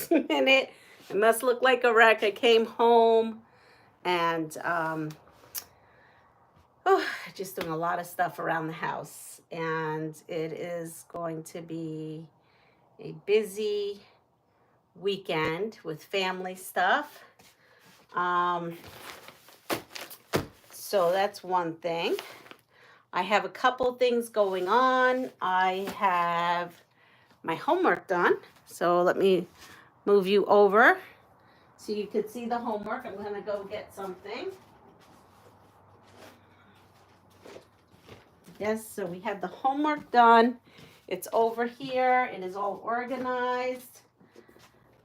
last minute. It must look like a wreck. I came home and just doing a lot of stuff around the house. And it is going to be a busy weekend with family stuff. So that's one thing. I have a couple things going on. I have my homework done. So let me move you over so you can see the homework. I'm going to go get something. Yes, so we have the homework done. It's over here. It is all organized.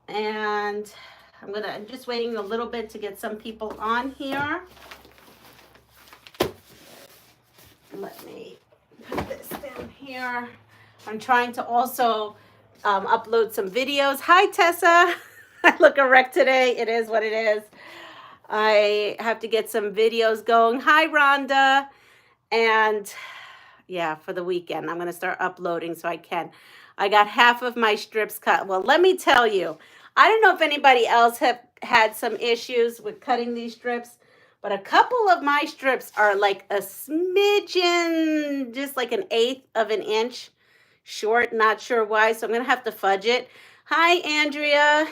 And I'm just waiting a little bit to get some people on here. Let me put this down here. I'm trying to also upload some videos. Hi, Tessa. I look a wreck today. It is what it is. I have to get some videos going. Hi, Rhonda. And yeah, for the weekend, I'm going to start uploading so I can. I got half of my strips cut. Well, let me tell you, I don't know if anybody else have had some issues with cutting these strips, but a couple of my strips are like a smidgen, just like 1/8 of an inch short. Not sure why, so I'm going to have to fudge it. Hi, Andrea.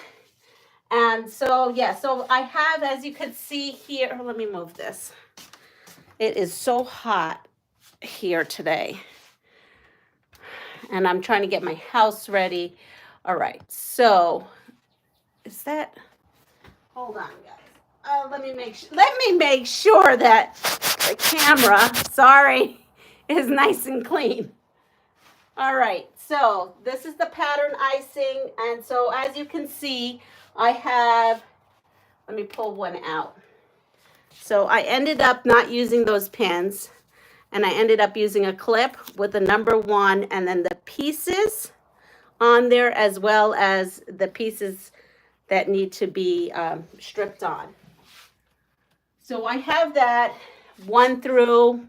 And so, yeah, so I have, as you can see here, let me move this. It is so hot here today. And I'm trying to get my house ready. All right, so is that, hold on, guys. Let me make sure that the camera, sorry, is nice and clean. All right, so this is the pattern icing. And so as you can see, I have, let me pull one out. So I ended up not using those pins, and I ended up using a clip with the number 1 and then the pieces on there, as well as the pieces that need to be stripped on. So I have that 1 through,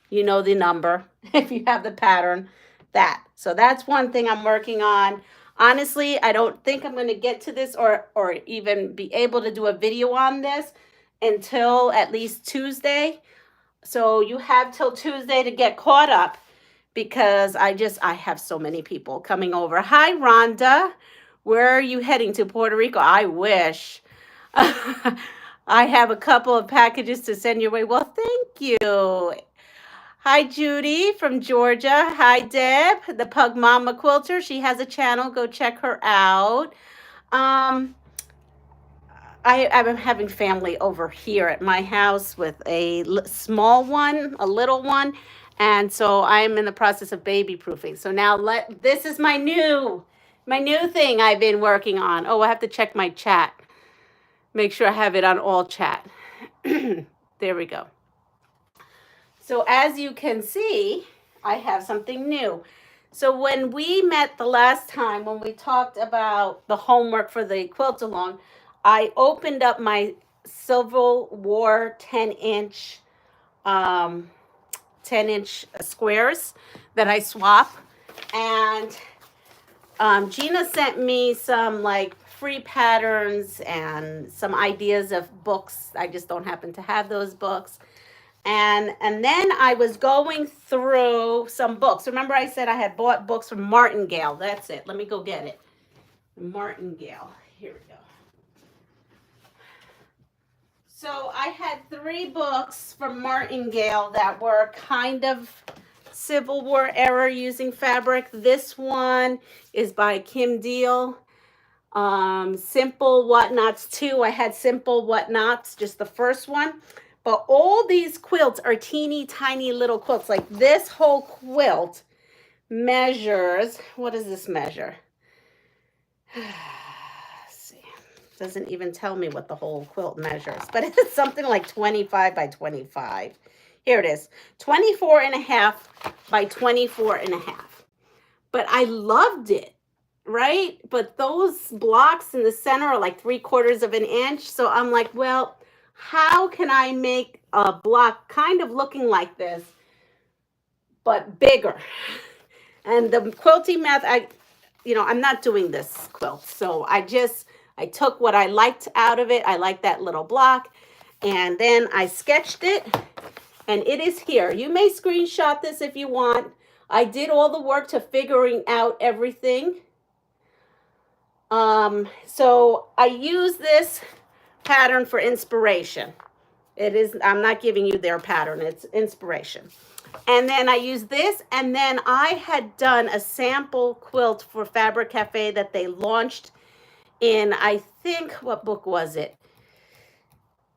you know the number, if you have the pattern, that. So that's one thing I'm working on. Honestly, I don't think I'm going to get to this or even be able to do a video on this until at least Tuesday. So you have till Tuesday to get caught up, because I have so many people coming over. Hi, Rhonda. Where are you heading to? Puerto Rico? I wish. I have a couple of packages to send your way. Well, thank you. Hi, Judy from Georgia. Hi, Deb, the Pug Mama Quilter. She has a channel. Go check her out. I'm having family over here at my house with a small one, a little one. And so I'm in the process of baby proofing. So now this is my new thing I've been working on. Oh, I have to check my chat. Make sure I have it on all chat. There we go. So as you can see, I have something new. So when we met the last time, when we talked about the homework for the quilt along, I opened up my Civil War 10-inch squares that I swap. And Gina sent me some like free patterns and some ideas of books. I just don't happen to have those books. And then I was going through some books. Remember I said I had bought books from Martingale. That's it. Let me go get it. Martingale. Here we go. So I had 3 books from Martingale that were kind of Civil War era using fabric. This one is by Kim Deal. Simple Whatnots 2. I had Simple Whatnots, just the first one. But all these quilts are teeny tiny little quilts. Like this whole quilt measures, what does this measure? Let's see. Doesn't even tell me what the whole quilt measures, but it's something like 25 by 25. Here it is, 24.5 by 24.5. But I loved it, right? But those blocks in the center are like 3/4 of an inch. So I'm like, well, how can I make a block kind of looking like this, but bigger? And the quilting method, you know, I'm not doing this quilt. So I took what I liked out of it. I like that little block. And then I sketched it. And it is here. You may screenshot this if you want. I did all the work to figuring out everything. So I use this pattern for inspiration. It is, I'm not giving you their pattern, it's inspiration. And then I use this, and then I had done a sample quilt for Fabric Cafe that they launched in, I think, what book was it?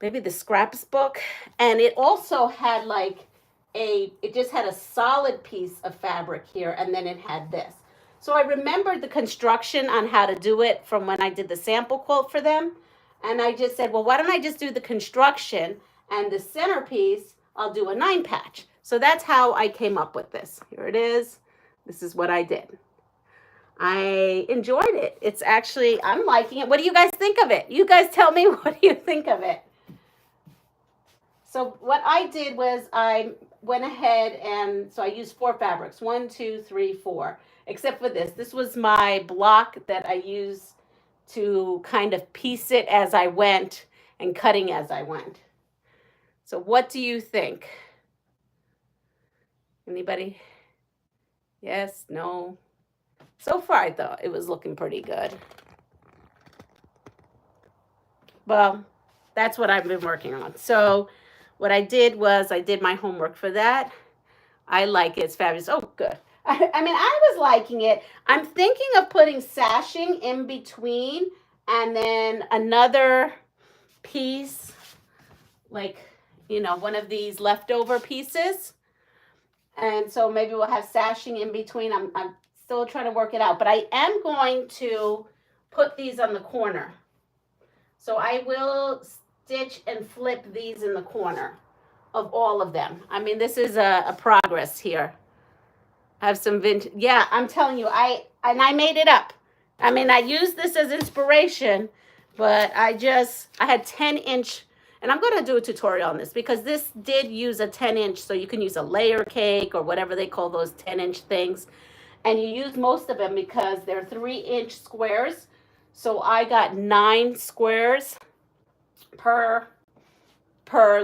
Maybe the Scraps book. And it also had like it just had a solid piece of fabric here, and then it had this. So I remembered the construction on how to do it from when I did the sample quilt for them. And I just said, well, why don't I just do the construction, and the centerpiece, I'll do a 9-patch. So that's how I came up with this. Here it is. This is what I did. I enjoyed it. It's actually, I'm liking it. What do you guys think of it? You guys tell me, what do you think of it? So what I did was I went ahead and, so I used 4 fabrics, 1, 2, 3, 4, except for this. This was my block that I used to kind of piece it as I went and cutting as I went. So what do you think? Anybody? Yes, no? So far I thought it was looking pretty good. Well, that's what I've been working on. So what I did was I did my homework for that. I like it. It's fabulous. Oh, good. I mean, I was liking it. I'm thinking of putting sashing in between and then another piece, like, you know, one of these leftover pieces. And so maybe we'll have sashing in between. I'm still trying to work it out. But I am going to put these on the corner. So I will stitch and flip these in the corner of all of them. I mean, this is a progress here. I have some vintage. Yeah, I'm telling you, I made it up. I mean, I used this as inspiration, but I had 10-inch, and I'm going to do a tutorial on this because this did use a 10-inch, so you can use a layer cake or whatever they call those 10-inch things. And you use most of them because they're 3-inch squares. So I got 9 squares per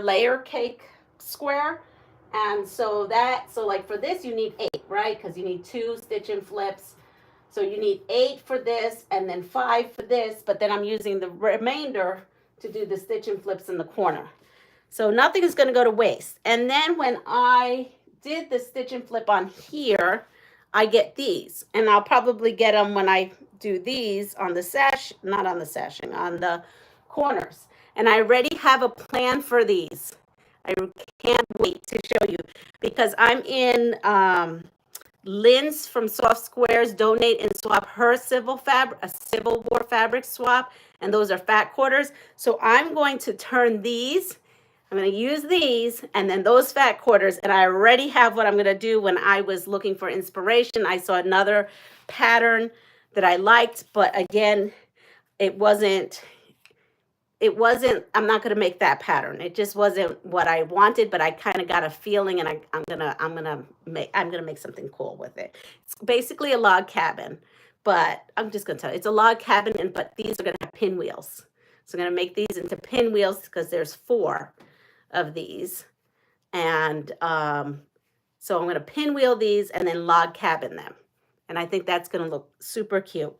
layer cake square. And so like for this, you need 8, right? Because you need 2 stitch and flips. So you need 8 for this and then 5 for this. But then I'm using the remainder to do the stitch and flips in the corner. So nothing is going to go to waste. And then when I did the stitch and flip on here, I get these. And I'll probably get them when I do these on the sash, not on the sashing, on the corners. And I already have a plan for these. I can't wait to show you because I'm in Lynn's from Soft Squares Donate and Swap her Civil War fabric swap, and those are fat quarters. So I'm going to turn these. I'm going to use these and then those fat quarters, and I already have what I'm going to do. When I was looking for inspiration, I saw another pattern that I liked, but again, it wasn't, I'm not going to make that pattern. It just wasn't what I wanted, but I kind of got a feeling, and I'm going to make something cool with it. It's basically a log cabin, but I'm just going to tell you, it's a log cabin, but these are going to have pinwheels. So I'm going to make these into pinwheels because there's 4 of these. And so I'm going to pinwheel these and then log cabin them. And I think that's going to look super cute.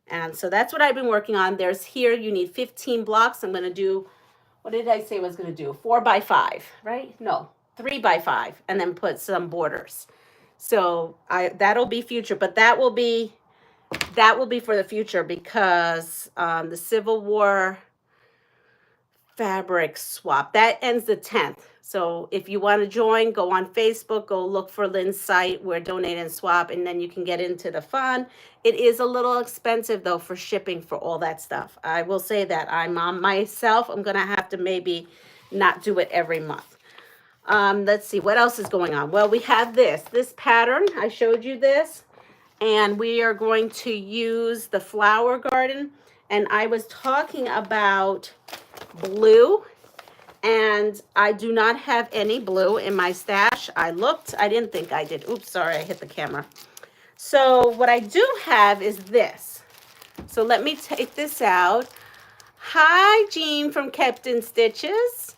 And so that's what I've been working on. There's here, you need 15 blocks. I'm going to do, what did I say I was going to do? 4 by 5, right? No, 3 by 5, and then put some borders. So that'll be future, but that will be for the future because the Civil War fabric swap, that ends the 10th. So if you want to join, go on Facebook, go look for Lynn's site where Donate and Swap, and then you can get into the fun. It is a little expensive though for shipping for all that stuff. I will say that I'm on myself. I'm going to have to maybe not do it every month. Let's see what else is going on. Well, we have this pattern. I showed you this, and we are going to use the flower garden. And I was talking about blue, and I do not have any blue in my stash. I looked, I didn't think I did. Oops, sorry, I hit the camera. So what I do have is this. So let me take this out. Hi, Jean from Kept in Stitches.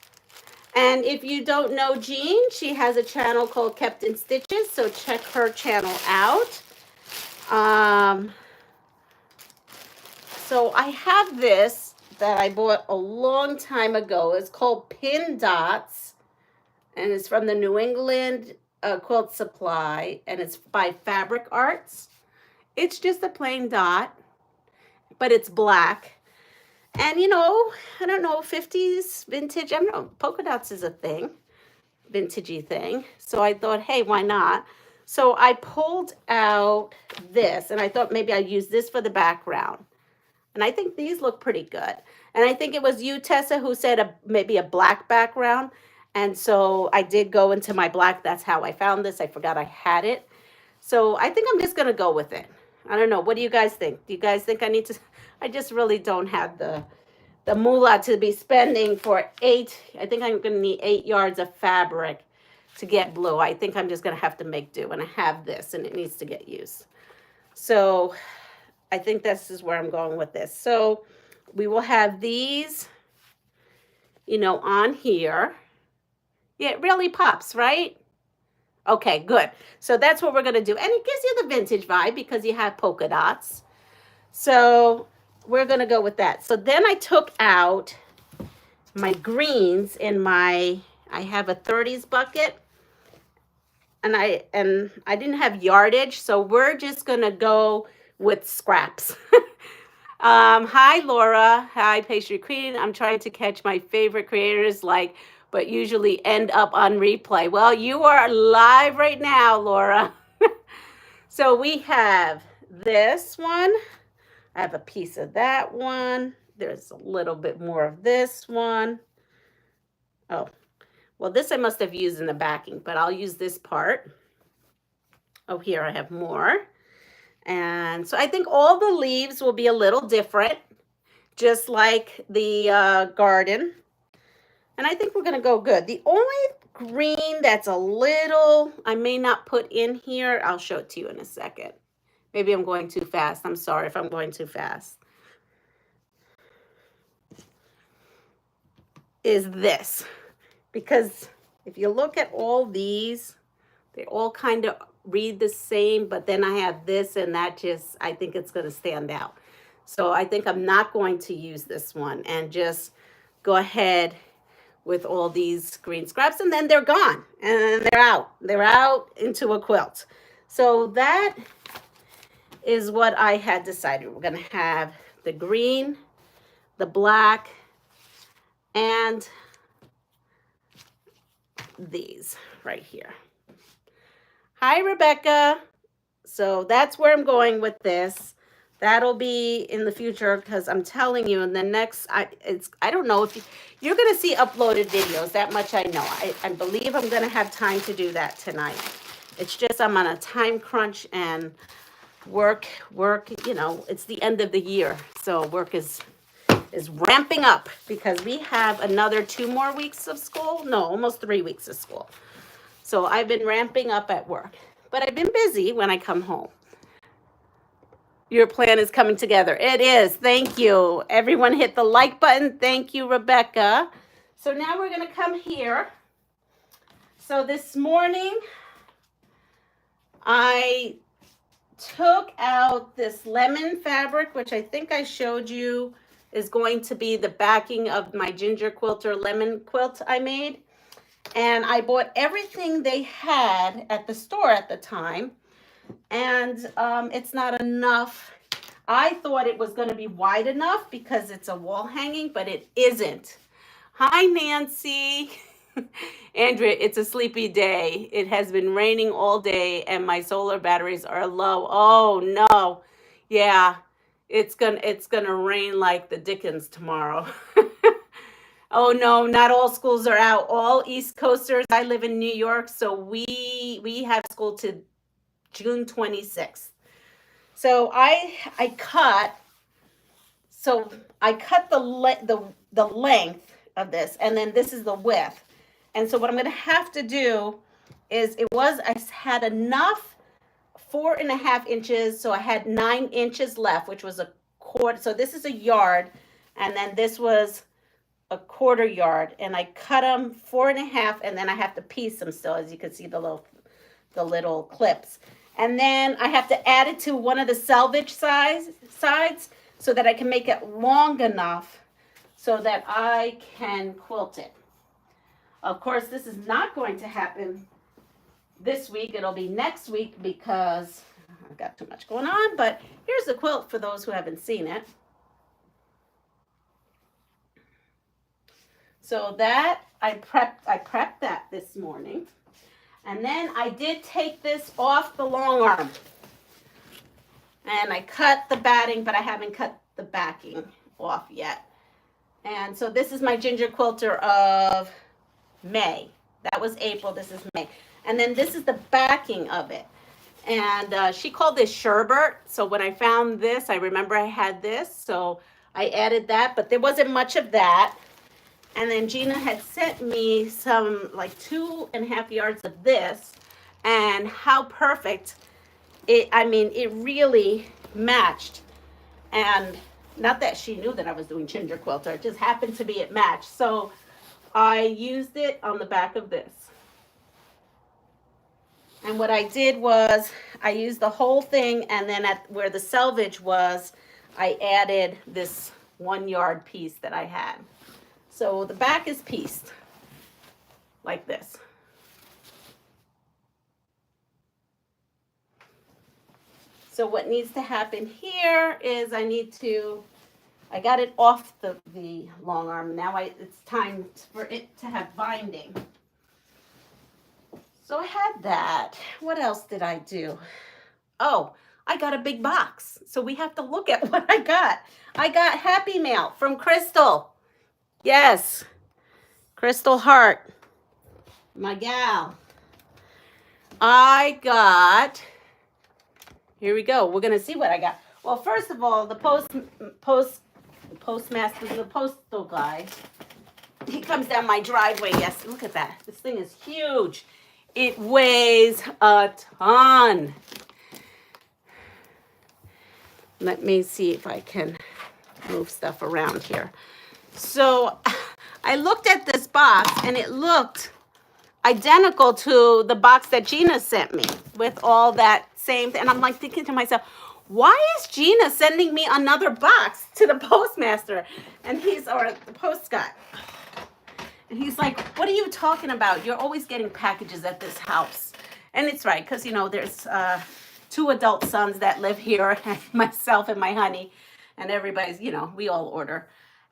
And if you don't know Jean, she has a channel called Kept in Stitches, so check her channel out. So I have this that I bought a long time ago. It's called Pin Dots, and it's from the New England Quilt Supply, and it's by Fabric Arts. It's just a plain dot, but it's black. And you know, I don't know, 50s vintage, I don't know, polka dots is a thing, vintagey thing. So I thought, hey, why not? So I pulled out this, and I thought maybe I'd use this for the background. And I think these look pretty good. And I think it was you, Tessa, who said maybe a black background. And so I did go into my black. That's how I found this. I forgot I had it. So I think I'm just going to go with it. I don't know. What do you guys think? Do you guys think I need to? I just really don't have the moolah to be spending for I think I'm going to need 8 yards of fabric to get blue. I think I'm just going to have to make do. And I have this, and it needs to get used. So I think this is where I'm going with this. So we will have these, you know, on here. Yeah, it really pops, right? Okay, good. So that's what we're going to do. And it gives you the vintage vibe because you have polka dots. So we're going to go with that. So then I took out my greens in I have a 30s bucket. And I didn't have yardage, so we're just going to go with scraps. Hi, Laura. Hi, Pastry Queen. I'm trying to catch my favorite creators, but usually end up on replay. Well, you are live right now, Laura. So we have this one. I have a piece of that one. There's a little bit more of this one. Oh, well, this I must have used in the backing, but I'll use this part. Oh, here I have more. And so I think all the leaves will be a little different, just like the garden. And I think we're going to go good. The only green that's a little, I may not put in here, I'll show it to you in a second. Maybe I'm going too fast. I'm sorry if I'm going too fast. Is this. Because if you look at all these, they all kind of read the same, but then I have this, and that just, I think it's going to stand out. So I think I'm not going to use this one and just go ahead with all these green scraps, and then they're gone and they're out into a quilt. So that is what I had decided. We're going to have the green, the black, and these right here. Hi, Rebecca. So that's where I'm going with this. That'll be in the future, because I'm telling you, in the next, I don't know if you're going to see uploaded videos. That much I know. I believe I'm going to have time to do that tonight. It's just I'm on a time crunch, and work, you know, it's the end of the year. So work is ramping up, because we have another 2 more weeks of school. No, almost 3 weeks of school. So I've been ramping up at work, but I've been busy when I come home. Your plan is coming together. It is. Thank you. Everyone hit the like button. Thank you, Rebecca. So now we're going to come here. So this morning, I took out this lemon fabric, which I think I showed you is going to be the backing of my ginger quilter lemon quilt I made. And I bought everything they had at the store at the time. And it's not enough. I thought it was going to be wide enough because it's a wall hanging, but it isn't. Hi, Nancy. Andrea, it's a sleepy day. It has been raining all day and my solar batteries are low. Oh, no. Yeah, it's gonna rain like the Dickens tomorrow. Oh no, not all schools are out. All East Coasters. I live in New York, so we have school to June 26th. So I cut the length of this, and then this is the width. And so what I'm going to have to do is I had enough 4.5 inches. So I had 9 inches left, which was a quarter. So this is a yard. And then this was a quarter yard. And I cut them 4.5, and then I have to piece them still, as you can see the little clips. And then I have to add it to one of the selvage sides so that I can make it long enough so that I can quilt it. Of course, this is not going to happen this week. It'll be next week because I've got too much going on. But here's the quilt for those who haven't seen it. So that I prepped that this morning. And then I did take this off the long arm. And I cut the batting, but I haven't cut the backing off yet. And so this is my ginger quilter of May. That was April. This is May. And then this is the backing of it. And she called this sherbet. So when I found this, I remember I had this. So I added that, but there wasn't much of that. And then Gina had sent me some like 2.5 yards of this, and how perfect it, I mean, it really matched. And not that she knew that I was doing ginger quilter, it just happened to be it matched. So I used it on the back of this. And what I did was I used the whole thing, and then at where the selvage was, I added this 1 yard piece that I had. So the back is pieced like this. So what needs to happen here is I got it off the long arm. Now it's time for it to have binding. So I had that. What else did I do? Oh, I got a big box. So we have to look at what I got. I got Happy Mail from Crystal. Yes, Crystal Hart, my gal. I got, here we go. We're going to see what I got. Well, first of all, the postmaster, the postal guy, he comes down my driveway. Yes, look at that. This thing is huge. It weighs a ton. Let me see if I can move stuff around here. So I looked at this box, and it looked identical to the box that Gina sent me with all that same thing. And I'm like thinking to myself, why is Gina sending me another box to the postmaster? And or the post guy. And he's like, what are you talking about? You're always getting packages at this house. And it's right, because, you know, there's 2 adult sons that live here, myself and my honey. And everybody's, you know, we all order.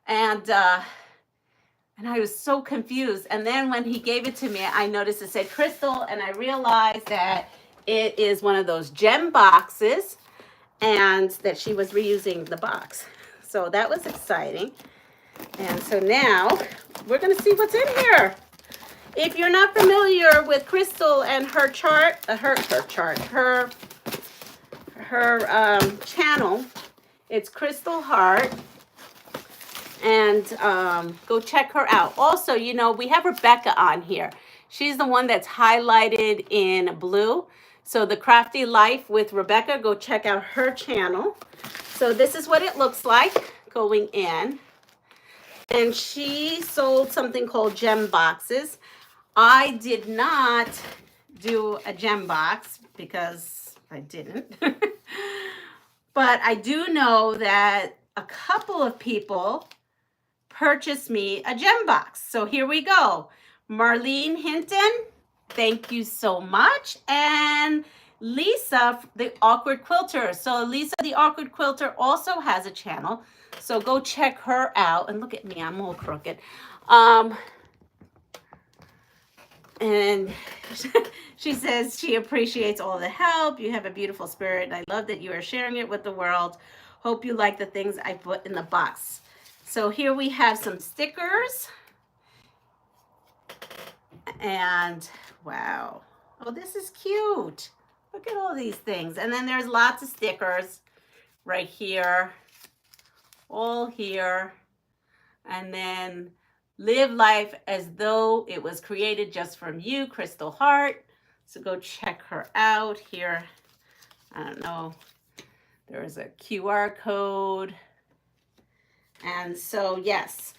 And I was so confused. And then when he gave it to me, I noticed it said Crystal, and I realized that it is one of those gem boxes, and that she was reusing the box. So that was exciting. And so now we're going to see what's in here. If you're not familiar with Crystal and her chart, her channel, it's Crystal Hart. And go check her out. Also, you know, we have Rebecca on here. She's the one that's highlighted in blue. So the Crafty Life with Rebecca, go check out her channel. So this is what it looks like going in. And she sold something called gem boxes. I did not do a gem box because I didn't. But I do know that a couple of people purchased me a gem box. So here we go. Marlene Hinton, thank you so much. And Lisa, the Awkward Quilter. So Lisa, the Awkward Quilter, also has a channel. So go check her out. And look at me, I'm all crooked. And she says she appreciates all the help. You have a beautiful spirit, and I love that you are sharing it with the world. Hope you like the things I put in the box. So here we have some stickers. And wow. Oh, this is cute. Look at all these things. And then there's lots of stickers right here. All here. And then live life as though it was created just from you, Crystal Hart. So go check her out. Here I don't know. There is a QR code. And so, yes.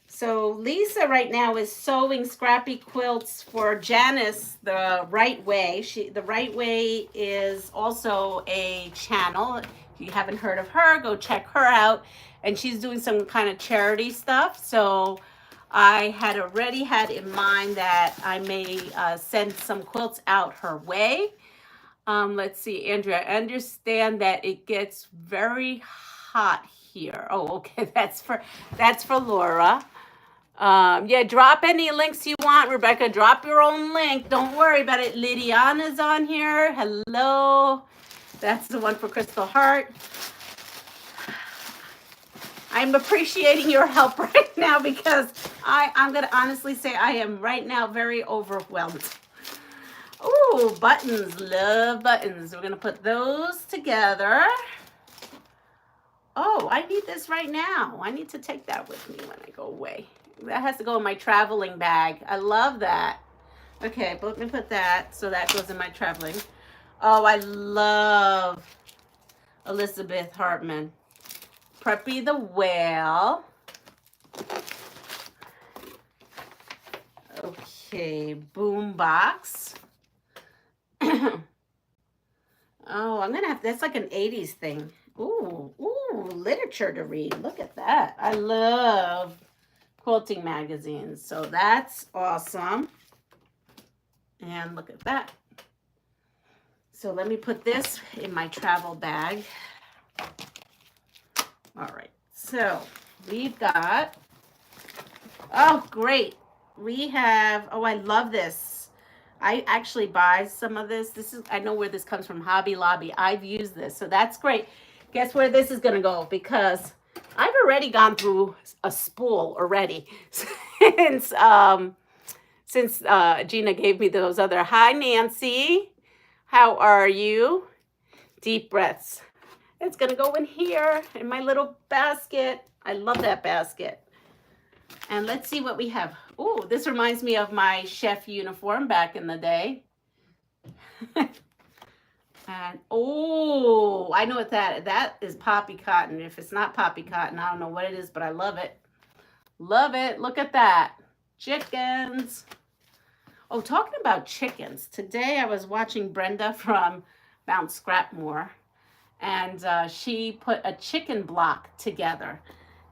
So Lisa right now is sewing scrappy quilts for Janice the Right Way. The Right Way is also a channel. If you haven't heard of her, go check her out. And she's doing some kind of charity stuff. So I had already had in mind that I may send some quilts out her way. Let's see, Andrea, I understand that it gets very hot here. Oh, okay, that's for Laura. Yeah, drop any links you want, Rebecca. Drop your own link. Don't worry about it. Lydiana's on here. Hello. That's the one for Crystal Heart. I'm appreciating your help right now because I'm going to honestly say I am right now very overwhelmed. Ooh, buttons. Love buttons. We're going to put those together. Oh, I need this right now. I need to take that with me when I go away. That has to go in my traveling bag. I love that. Okay, but let me put that so that goes in my traveling. Oh, I love Elizabeth Hartman. Preppy the Whale. Okay, Boombox. Oh, I'm going to have, that's like an 80s thing. Ooh, literature to read. Look at that. I love quilting magazines. So that's awesome. And look at that. So let me put this in my travel bag. All right. So we've got, oh, great. We have, oh, I love this. I actually buy some of this. This is, I know where this comes from, Hobby Lobby. I've used this. So that's great. Guess where this is going to go? Because I've already gone through a spool already since Gina gave me those other. Hi, Nancy. How are you? Deep breaths. It's going to go in here in my little basket. I love that basket. And let's see what we have. Oh, this reminds me of my chef uniform back in the day. And oh, I know what that is, poppy cotton. If it's not poppy cotton, I don't know what it is, but I love it. Love it. Look at that. Chickens. Oh, talking about chickens. Today I was watching Brenda from Mount Scrapmore, and she put a chicken block together.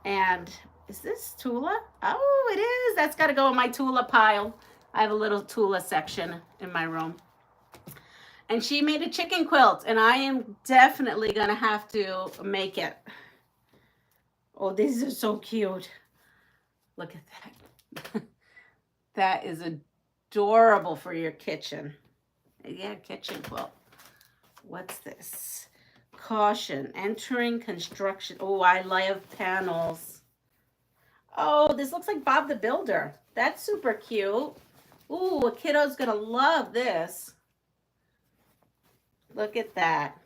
And is this Tula? Oh, it is. That's got to go in my Tula pile. I have a little Tula section in my room. And she made a chicken quilt, and I am definitely going to have to make it. Oh, these are so cute. Look at that. That is adorable for your kitchen. Yeah, kitchen quilt. What's this? Caution, entering construction. Oh, I love panels. Oh, this looks like Bob the Builder. That's super cute. Ooh, a kiddo's going to love this. Look at that.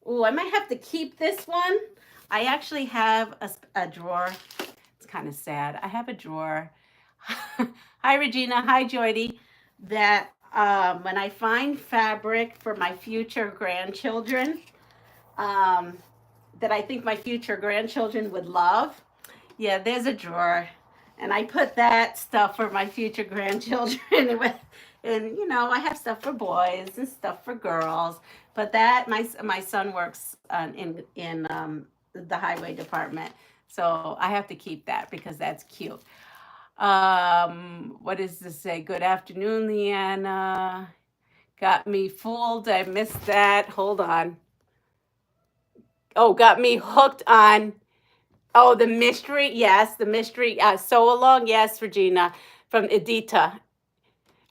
Oh, I might have to keep this one. I actually have a drawer. It's kind of sad. I have a drawer. Hi, Regina. Hi, Joydy. That when I find fabric for my future grandchildren, that I think my future grandchildren would love. Yeah, there's a drawer. And I put that stuff for my future grandchildren with. And, you know, I have stuff for boys and stuff for girls. But that, my son works in the highway department. So I have to keep that because that's cute. What does this say? Good afternoon, Leanna. Got me fooled. I missed that. Hold on. Oh, got me hooked on. Oh, the mystery. Yes, the mystery. Sew Along. Yes, Regina from Edita.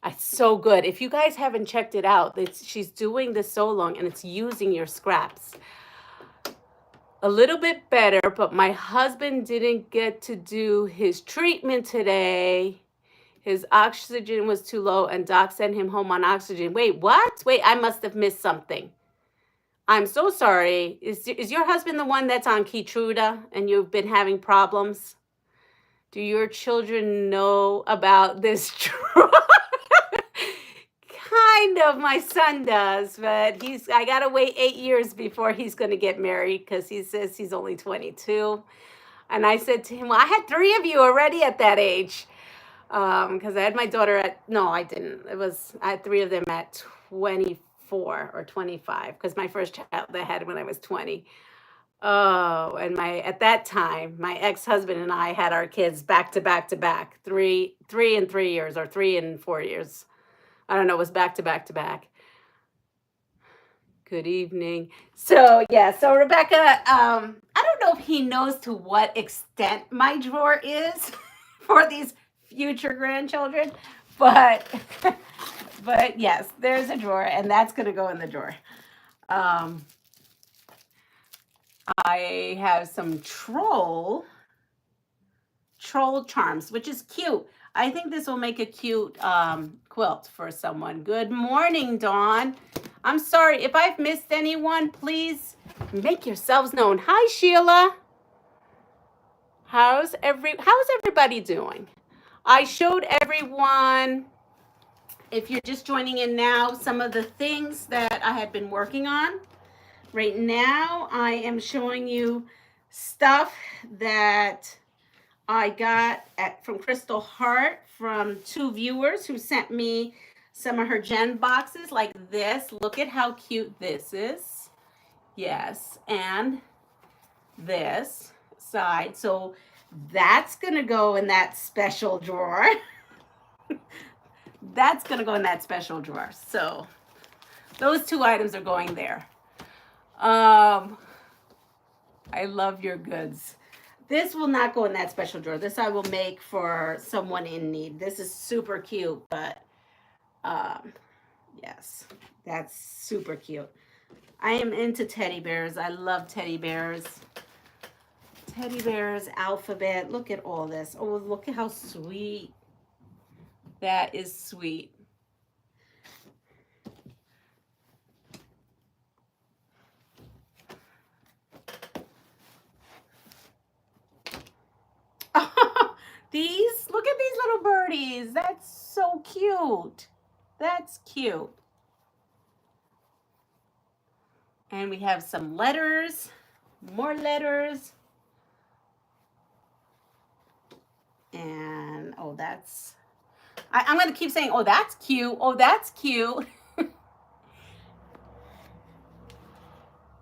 It's so good. If you guys haven't checked it out, she's doing the Sew Along and it's using your scraps. A little bit better, but my husband didn't get to do his treatment today. His oxygen was too low and doc sent him home on oxygen. Wait, what? Wait, I must have missed something. I'm so sorry. Is your husband the one that's on Keytruda and you've been having problems? Do your children know about this drug? Kind of, my son does, but I gotta wait 8 years before he's gonna get married because he says he's only 22. And I said to him, well, I had 3 of you already at that age. Because I had my daughter no, I didn't. I had 3 of them at 24 or 25, because my first child I had when I was 20. Oh, and at that time, my ex-husband and I had our kids back to back to back, 3 and 3 years, or 3 and 4 years. I don't know, it was back to back to back. Good evening. So yeah, so Rebecca, I don't know if he knows to what extent my drawer is for these future grandchildren, but but yes, there's a drawer, and that's gonna go in the drawer. I have some troll charms, which is cute. I think this will make a cute quilt for someone. Good morning, Dawn. I'm sorry if I've missed anyone. Please make yourselves known. Hi, Sheila. How's everybody doing? I showed everyone, if you're just joining in now, some of the things that I had been working on. Right now, I am showing you stuff that I got from Crystal Hart from 2 viewers who sent me some of her Gen boxes like this. Look at how cute this is. Yes, and this side. So that's going to go in that special drawer. That's going to go in that special drawer. So those 2 items are going there. I love your goods. This will not go in that special drawer. This I will make for someone in need. This is super cute, but yes, that's super cute. I am into teddy bears. I love teddy bears. Teddy bears, alphabet. Look at all this. Oh, look at how sweet. That is sweet. Look at these little birdies. That's so cute. That's cute. And we have some letters, more letters. And, oh, I'm going to keep saying, oh, that's cute. Oh, that's cute.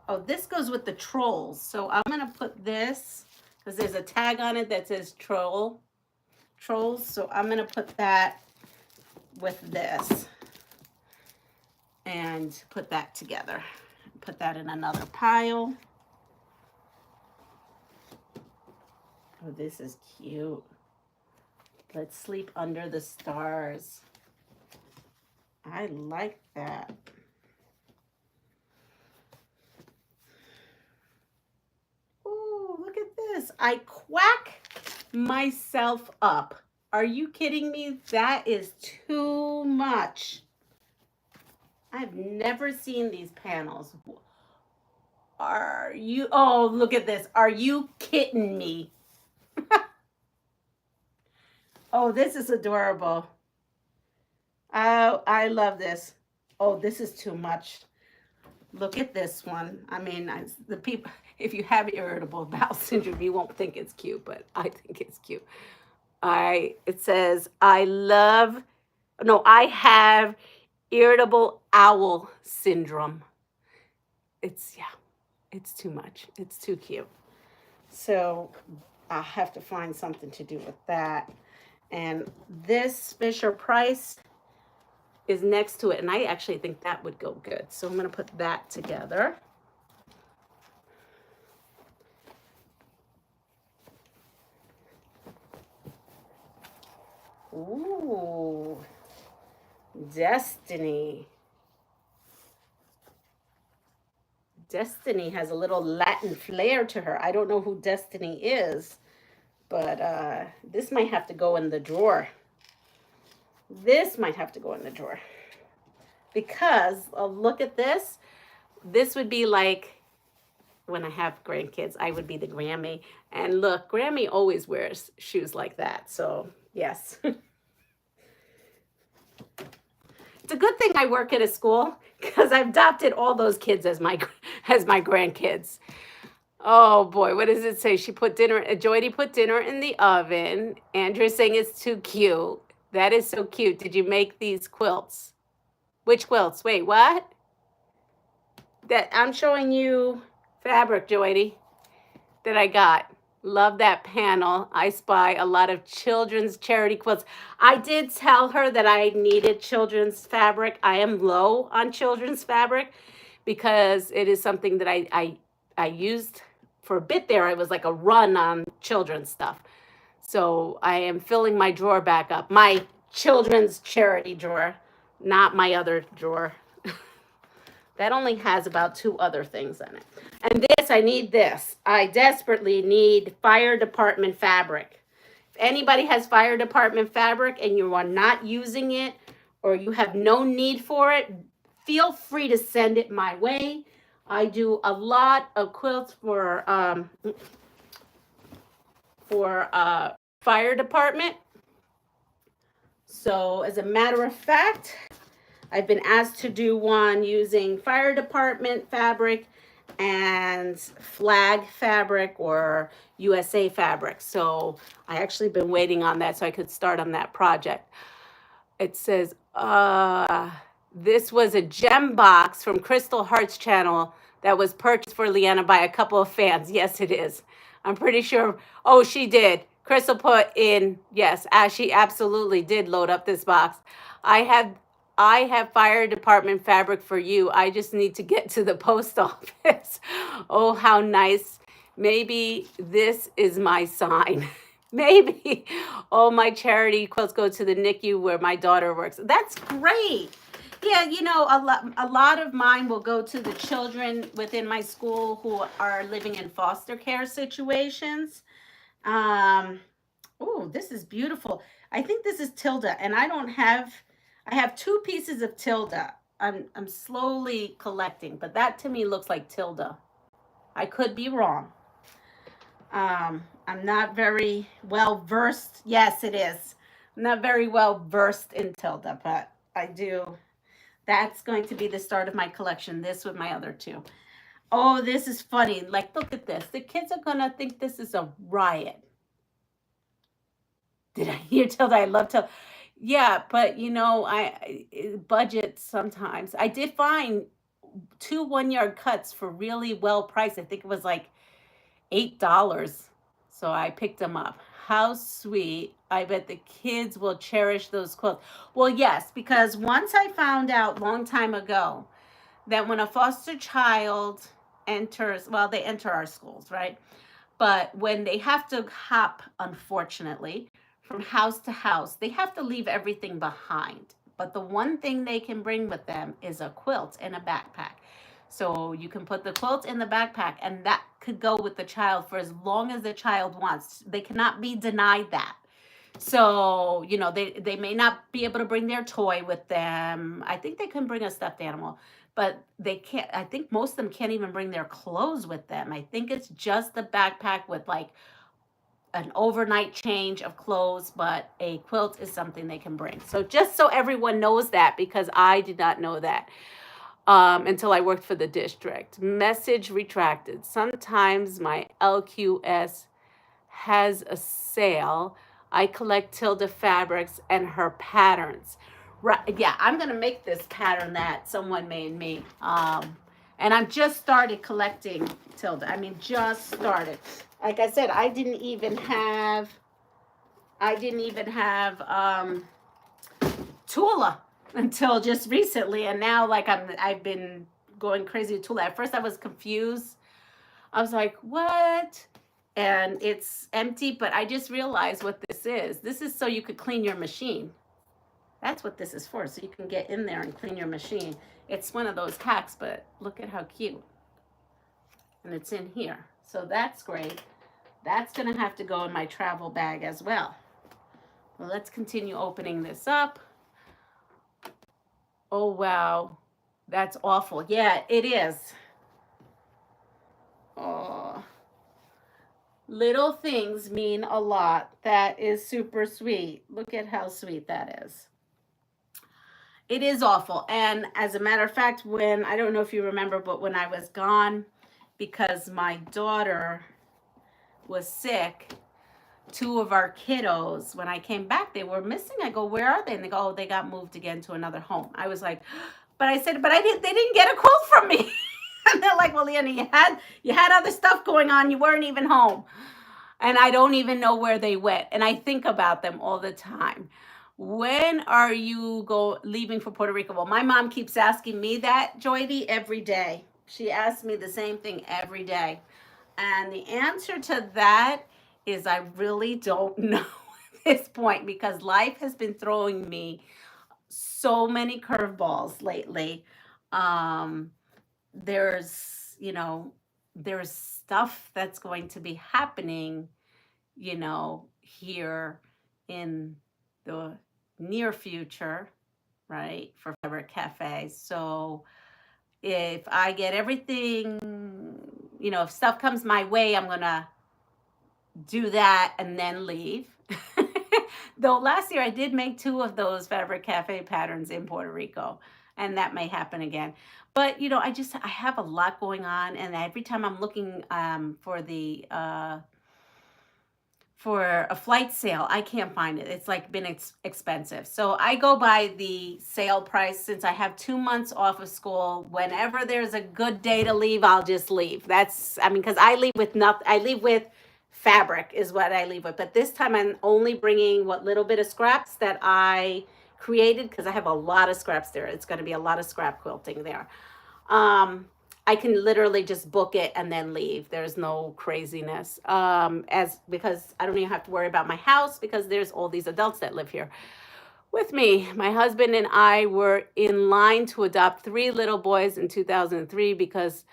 Oh, this goes with the trolls. So I'm going to put this, because there's a tag on it that says trolls. So I'm going to put that with this and put that together. Put that in another pile. Oh, this is cute. Let's sleep under the stars. I like that. Oh, look at this. I quack myself up. Are you kidding me? That is too much. I've never seen these panels. Oh, look at this. Are you kidding me? Oh, this is adorable. Oh, I love this. Oh, this is too much. Look at this one. I mean, the people, if you have irritable bowel syndrome, you won't think it's cute, but I think it's cute. It says, I have irritable owl syndrome. It's too much. It's too cute. So I have to find something to do with that. And this Fisher Price is next to it, and I actually think that would go good. So I'm going to put that together. Ooh, Destiny. Destiny has a little Latin flair to her. I don't know who Destiny is, but this might have to go in the drawer. This might have to go in the drawer. Because, look at this. This would be like, when I have grandkids, I would be the Grammy. And look, Grammy always wears shoes like that. So, yes. It's a good thing I work at a school because I've adopted all those kids as my grandkids. Oh boy, what does it say? She put dinner. Joydie put dinner in the oven. Andrew's saying it's too cute. That is so cute. Did you make these quilts? Which quilts? Wait, what? That I'm showing you fabric, Joydie, that I got. Love that panel. I spy a lot of children's charity quilts. I did tell her that I needed children's fabric. I am low on children's fabric because it is something that I used for a bit there. It was like a run on children's stuff. So I am filling my drawer back up. My children's charity drawer, not my other drawer. That only has about 2 other things in it. And this, I need this. I desperately need fire department fabric. If anybody has fire department fabric and you are not using it or you have no need for it, feel free to send it my way. I do a lot of quilts for fire department. So as a matter of fact, I've been asked to do one using fire department fabric and flag fabric or USA fabric. So I actually been waiting on that so I could start on that project. It says, this was a gem box from Crystal Heart's channel that was purchased for Leanna by a couple of fans. Yes, it is. I'm pretty sure. Oh, she did. Crystal put in, yes, she absolutely did load up this box. I have fire department fabric for you. I just need to get to the post office. Oh, how nice. Maybe this is my sign. Maybe all my charity quilts go to the NICU where my daughter works. That's great. Yeah, you know, a lot of mine will go to the children within my school who are living in foster care situations. Oh, this is beautiful. I think this is Tilda, and I have 2 pieces of Tilda. I'm slowly collecting, but that to me looks like Tilda. I could be wrong. I'm not very well versed. Yes, it is. I'm not very well versed in Tilda, but I do. That's going to be the start of my collection. This with my other 2. Oh, this is funny. Like, look at this. The kids are going to think this is a riot. Did I hear Tilda? I love Tilda. Yeah, but you know, I budget sometimes. I did find 2 1-yard cuts for really well priced. I think it was like $8. So I picked them up. How sweet. I bet the kids will cherish those quilts. Well, yes, because once I found out long time ago that when a foster child enters, well, they enter our schools, right? But when they have to hop, unfortunately, from house to house, they have to leave everything behind. But the one thing they can bring with them is a quilt and a backpack. So you can put the quilt in the backpack, and that could go with the child for as long as the child wants. They cannot be denied that. So, you know, they may not be able to bring their toy with them. I think they can bring a stuffed animal, but they can't. I think most of them can't even bring their clothes with them. I think it's just the backpack with like an overnight change of clothes, but a quilt is something they can bring. So just so everyone knows that, because I did not know that until I worked for the district. Message retracted. Sometimes my LQS has a sale. I collect Tilda fabrics and her patterns. Right, yeah, I'm going to make this pattern that someone made me. And I've just started collecting Tilda. I mean, just started. Like I said, I didn't even have Tula until just recently, and now like I've been going crazy with Tula. At first I was confused. I was like, what? And it's empty, but I just realized what this is. This is so you could clean your machine. That's what this is for, so you can get in there and clean your machine. It's one of those hacks, but look at how cute. And it's in here. So that's great. That's going to have to go in my travel bag as well. Well, let's continue opening this up. Oh, wow. That's awful. Yeah, it is. Oh. Little things mean a lot. That is super sweet. Look at how sweet that is. It is awful. And as a matter of fact, when, I don't know if you remember, but when I was gone because my daughter was sick, two of our kiddos, when I came back, they were missing. I go, where are they? And they go, oh, they got moved again to another home. I was like, but I said, but they didn't get a quilt from me. And they're like, well, Leanna, you had other stuff going on. You weren't even home. And I don't even know where they went. And I think about them all the time. When are you leaving for Puerto Rico? Well, my mom keeps asking me that, Joydy, every day. She asks me the same thing every day. And the answer to that is I really don't know at this point, because life has been throwing me so many curveballs lately. Um, there's stuff that's going to be happening, here in the near future, right, for Fabric Cafe. So if I get everything, if stuff comes my way, I'm going to do that and then leave. Though last year I did make 2 of those Fabric Cafe patterns in Puerto Rico, and that may happen again. But I have a lot going on, and every time I'm looking for a flight sale, I can't find it. It's like been expensive. So I go by the sale price. Since I have 2 months off of school, whenever there's a good day to leave, I'll just leave. Because I leave with nothing. I leave with fabric is what I leave with. But this time I'm only bringing what little bit of scraps that I created, because I have a lot of scraps there. It's going to be a lot of scrap quilting there. I can literally just book it and then leave. There's no craziness. Because I don't even have to worry about my house, because there's all these adults that live here with me. My husband and I were in line to adopt 3 little boys in 2003 because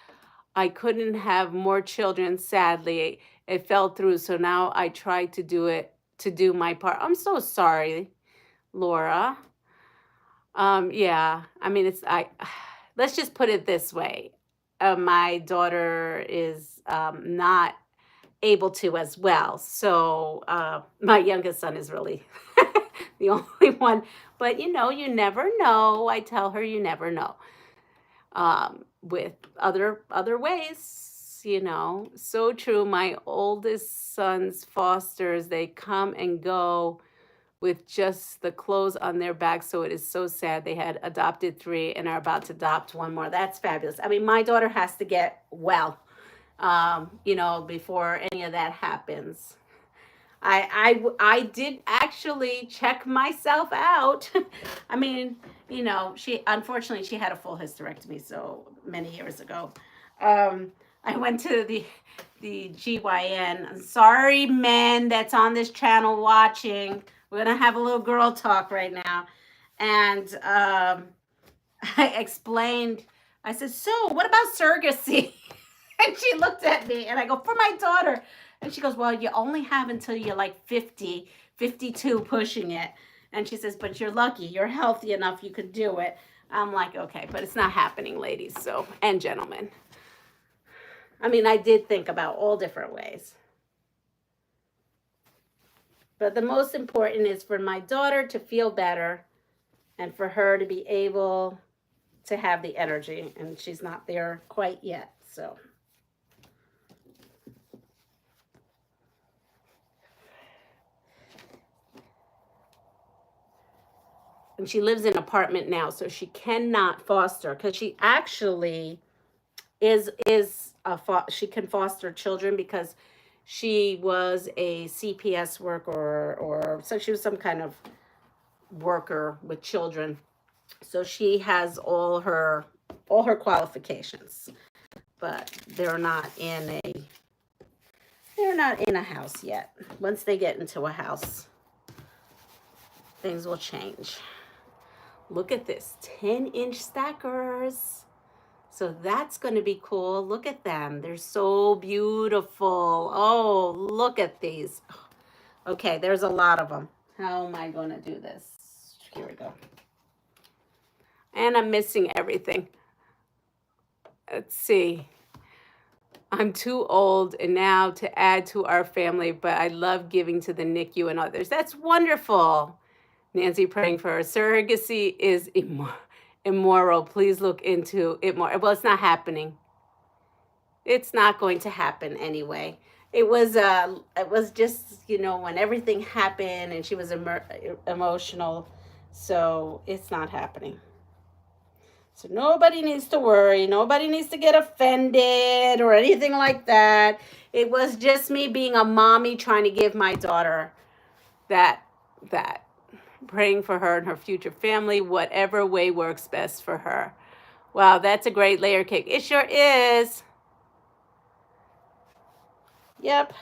I couldn't have more children. Sadly, it fell through. So now I try to do my part. I'm so sorry, Laura. Yeah, I mean, let's just put it this way. My daughter is not able to as well. So my youngest son is really the only one. But you never know. I tell her you never know. With other ways, so true. My oldest son's fosters, they come and go with just the clothes on their back. So it is so sad. They had adopted 3 and are about to adopt 1 more. That's fabulous. I mean, my daughter has to get well, before any of that happens. I did actually check myself out. I mean, unfortunately she had a full hysterectomy so many years ago. I went to the GYN. I'm sorry, men that's on this channel watching. We're gonna have a little girl talk right now. And I explained, I said, so what about surrogacy? And she looked at me and I go, for my daughter. And she goes, well, you only have until you're like 50, 52 pushing it. And she says, but you're lucky. You're healthy enough. You could do it. I'm like, okay, but it's not happening, ladies, and gentlemen. I mean, I did think about all different ways. But the most important is for my daughter to feel better and for her to be able to have the energy. And she's not there quite yet, so. And she lives in an apartment now, so she cannot foster, because she actually she can foster children because she was a CPS worker, or so she was some kind of worker with children. So she has all her qualifications, but they're not in a house yet. Once they get into a house, things will change. Look at this, 10-inch stackers. So that's going to be cool. Look at them. They're so beautiful. Oh, look at these. Okay, there's a lot of them. How am I going to do this? Here we go. And I'm missing everything. Let's see. I'm too old and now to add to our family, but I love giving to the NICU and others. That's wonderful. Nancy praying for her. Surrogacy is immoral. Please look into it more. Well, it's not happening. It's not going to happen anyway. It was just, you know, when everything happened and she was emotional. So it's not happening. So nobody needs to worry. Nobody needs to get offended or anything like that. It was just me being a mommy trying to give my daughter that praying for her and her future family, whatever way works best for her. Wow, that's a great layer cake. It sure is. Yep.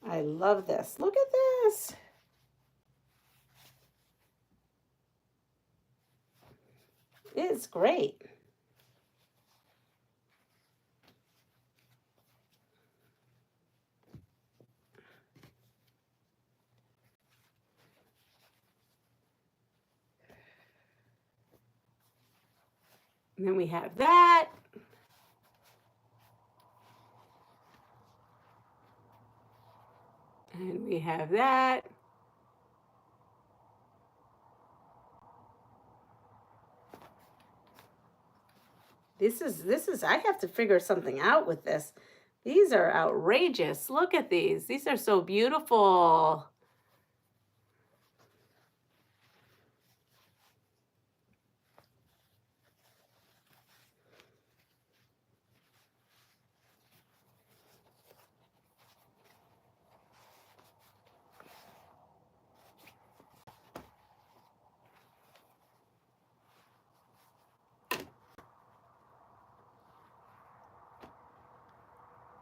I love this. Look at this. It's great. And then we have that. And we have that. This is, I have to figure something out with this. These are outrageous. Look at these. These are so beautiful.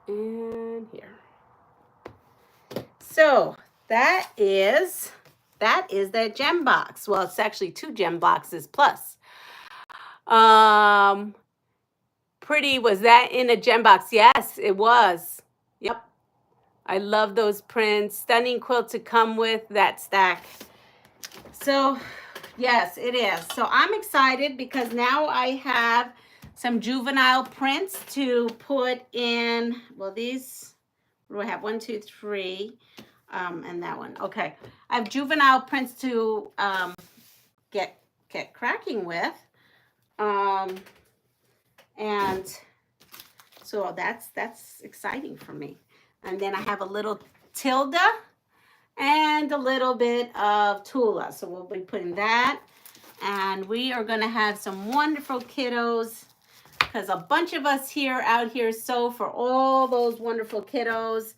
And here. So that is that gem box. Well, it's actually 2 gem boxes plus. Pretty, was that in a gem box? Yes, it was. Yep. I love those prints. Stunning quilt to come with that stack. So yes, it is. So I'm excited because now I have some juvenile prints to put in. Well, these, what do I have? 1, 2, 3, and that one. Okay, I have juvenile prints to get cracking with, and so that's exciting for me. And then I have a little Tilda and a little bit of Tula. So we'll be putting that. And we are going to have some wonderful kiddos because a bunch of us out here sew for all those wonderful kiddos.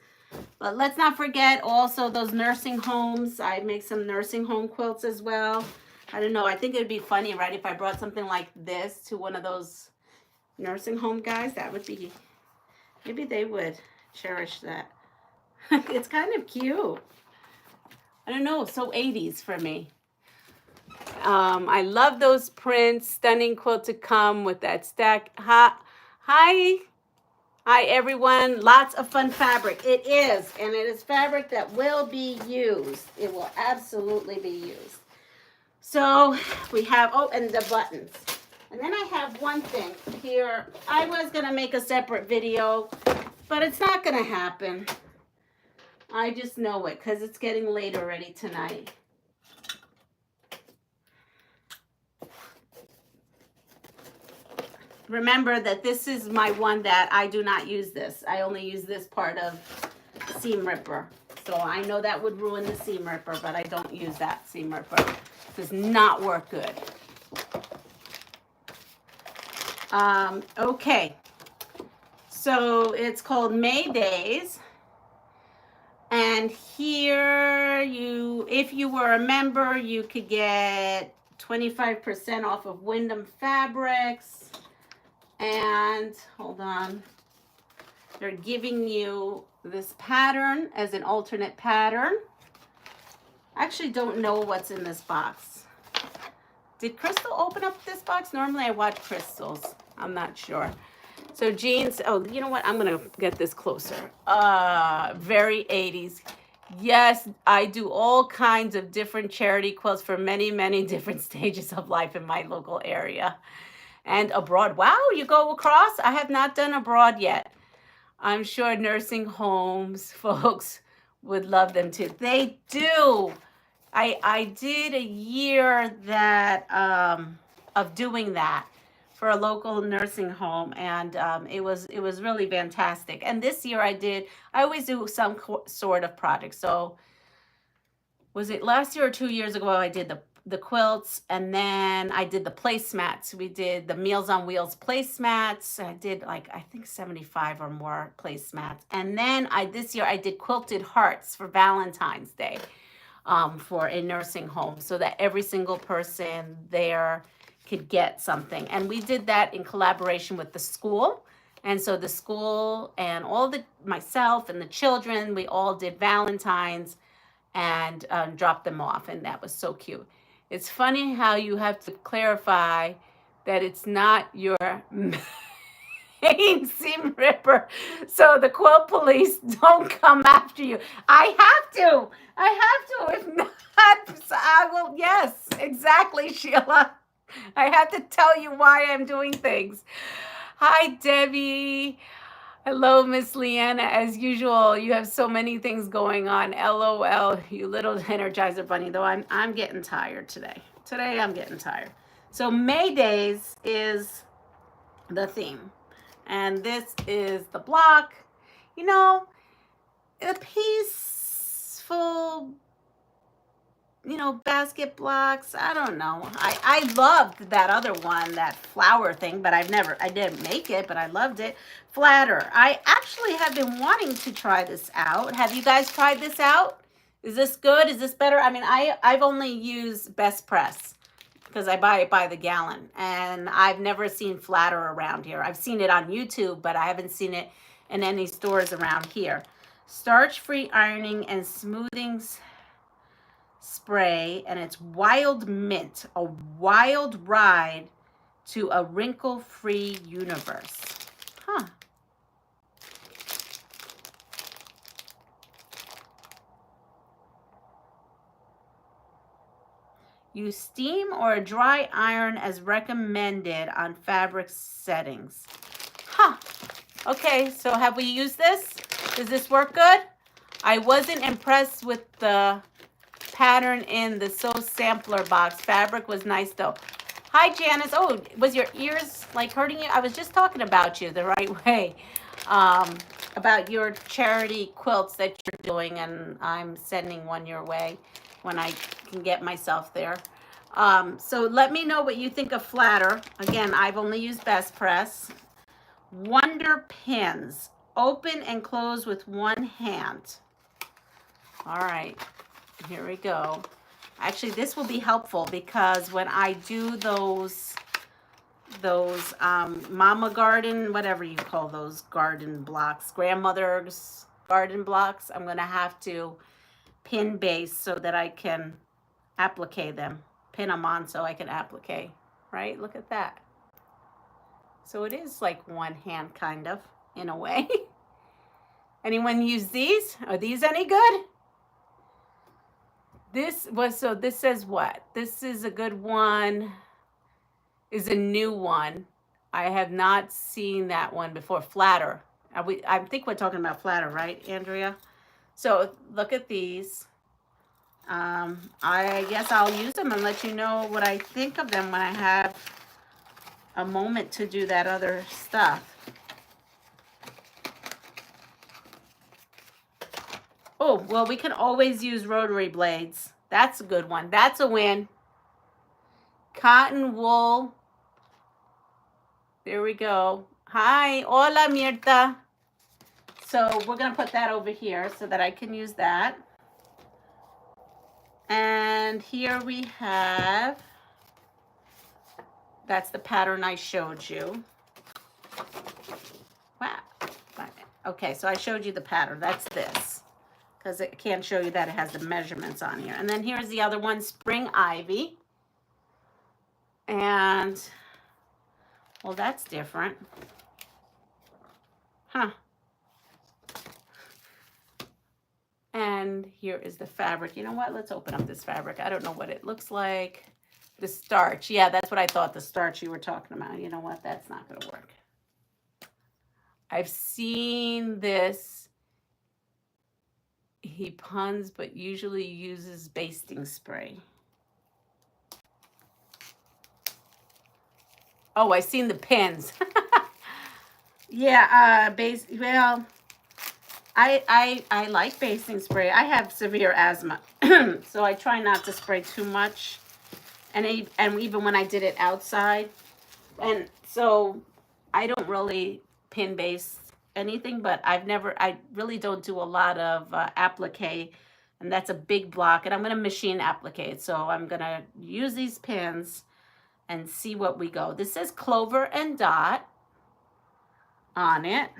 But let's not forget also those nursing homes. I make some nursing home quilts as well. I don't know. I think it would be funny, right, if I brought something like this to one of those nursing home guys. That would be, maybe they would cherish that. It's kind of cute. I don't know, so 80s for me. I love those prints. Stunning quilt to come with that stack. Hi everyone. Lots of fun fabric. It is, and it is fabric that will be used. It will absolutely be used. So we have, oh, and the buttons. And then I have one thing here. I was going to make a separate video, but it's not going to happen. I just know it because it's getting late already tonight. Remember that this is my one that I do not use this. I only use this part of seam ripper. So I know that would ruin the seam ripper, but I don't use that seam ripper. It does not work good. Okay. So it's called May Days. And here if you were a member, you could get 25% off of Wyndham Fabrics. And hold on, they're giving you this pattern as an alternate pattern. I actually don't know what's in this box. Did Crystal open up this box? Normally I watch Crystal's. I'm not sure. So jeans, oh, you know what? I'm going to get this closer. Very 80s. Yes, I do all kinds of different charity quilts for many, many different stages of life in my local area and abroad. Wow, you go across? I have not done abroad yet. I'm sure nursing homes folks would love them too. They do. I did a year that of doing that for a local nursing home, and it was really fantastic. And this year I did. I always do some sort of project. So was it last year or 2 years ago? I did the quilts, and then I did the placemats. We did the Meals on Wheels placemats. I did like I think 75 or more placemats, and then I this year I did quilted hearts for Valentine's Day for a nursing home, so that every single person there could get something. And we did that in collaboration with the school. And so the school and all the myself and the children, we all did Valentine's and dropped them off, and that was so cute. It's funny how you have to clarify that it's not your main seam ripper, so the quilt police don't come after you. I have to. If not, I will. Yes, exactly, Sheila. I have to tell you why I'm doing things. Hi, Debbie. Hello, Miss Leanna. As usual, you have so many things going on. LOL, you little Energizer Bunny. Though I'm getting tired today. Today I'm getting tired. So May Days is the theme, and this is the block. You know, a peaceful, basket blocks. I don't know. I loved that other one, that flower thing, but I didn't make it, but I loved it. Flatter. I actually have been wanting to try this out. Have you guys tried this out? Is this good? Is this better? I mean, I've only used Best Press because I buy it by the gallon, and I've never seen Flatter around here. I've seen it on YouTube, but I haven't seen it in any stores around here. Starch-free ironing and smoothing spray, and it's Wild Mint, a wild ride to a wrinkle-free universe. Huh. Use steam or dry iron as recommended on fabric settings. Huh. Okay, so have we used this? Does this work good? I wasn't impressed with the pattern in the Sew Sampler box. Fabric was nice though. Hi, Janice. Oh, was your ears like hurting you? I was just talking about you the right way. About your charity quilts that you're doing, and I'm sending one your way when I can get myself there. So let me know what you think of Flatter. Again, I've only used Best Press. Wonder pins. Open and close with one hand. All right. Here we go. Actually, this will be helpful because when I do those mama garden, whatever you call those garden blocks, grandmother's garden blocks, I'm going to have to pin base so that I can applique them. Pin them on so I can applique, right? Look at that. So it is like one hand kind of, in a way. Anyone use these? Are these any good? This says what? This is a good one, is a new one. I have not seen that one before. Flatter. I think we're talking about Flatter, right, Andrea? So look at these. I guess I'll use them and let you know what I think of them when I have a moment to do that other stuff. Oh, well, we can always use rotary blades. That's a good one. That's a win. Cotton wool. There we go. Hi. Hola, Mirta. So we're going to put that over here so that I can use that. And here we have, that's the pattern I showed you. Wow. Okay, so I showed you the pattern. That's this. Because it can't show you that it has the measurements on here. And then here's the other one, Spring Ivy. And, well, that's different. Huh. And here is the fabric. You know what? Let's open up this fabric. I don't know what it looks like. The starch. Yeah, that's what I thought, the starch you were talking about. You know what? That's not going to work. I've seen this. He puns, but usually uses basting spray. Oh, I've seen the pins. Yeah, well, I like basting spray. I have severe asthma, so I try not to spray too much. And even when I did it outside, and so I don't really pin base anything, but I really don't do a lot of applique, and that's a big block. And I'm gonna machine applique, so I'm gonna use these pins and see what we go. This says Clover and Dot on it.